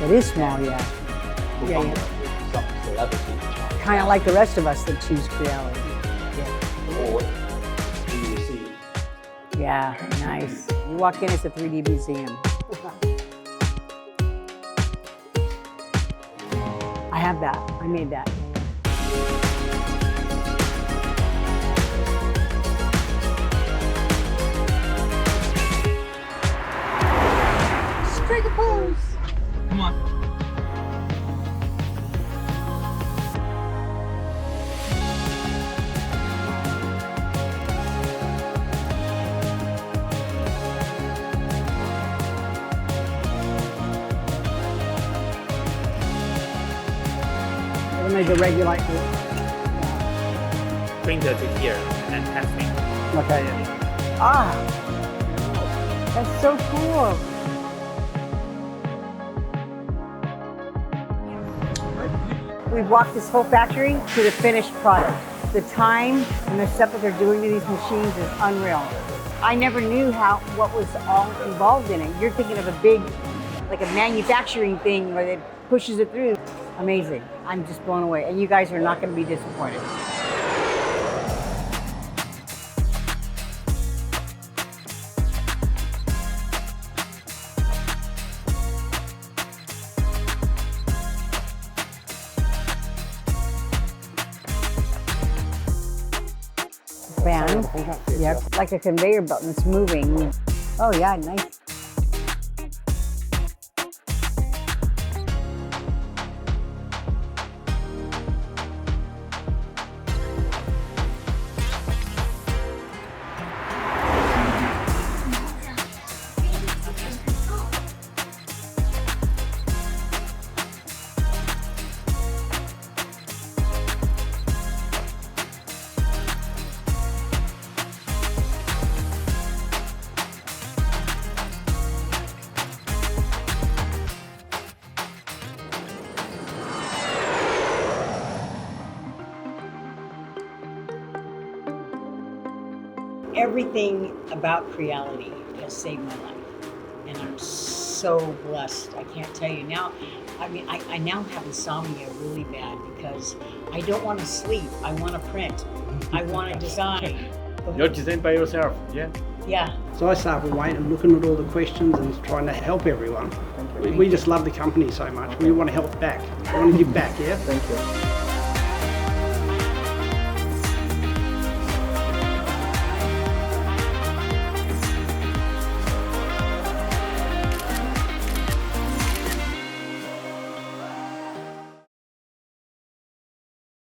It is small, yeah. Yeah. Some celebrity. Kind of like the rest of us that choose Creality. Yeah. Or do you see? Yeah, nice. You walk in, it's a 3D museum. I have that. I made that. Strike a pose. Come on. Made the regular. Printer to here and testing. Okay. Ah, that's so cool. We've walked this whole factory to the finished product. The time and the stuff that they're doing to these machines is unreal. I never knew what was all involved in it. You're thinking of a big, like a manufacturing thing where it pushes it through. Amazing. I'm just blown away. And you guys are not going to be disappointed. Fan. Yep. Like a conveyor belt that's moving. Oh yeah, nice. Everything about Creality has saved my life, and I'm so blessed. I can't tell you now. I mean, I now have insomnia really bad because I don't want to sleep. I want to print. I want to design. You're designing by yourself, yeah? Yeah. So I start with Wayne and looking at all the questions and trying to help everyone. We just love the company so much. We want to help back. We want to give back, yeah? Thank you.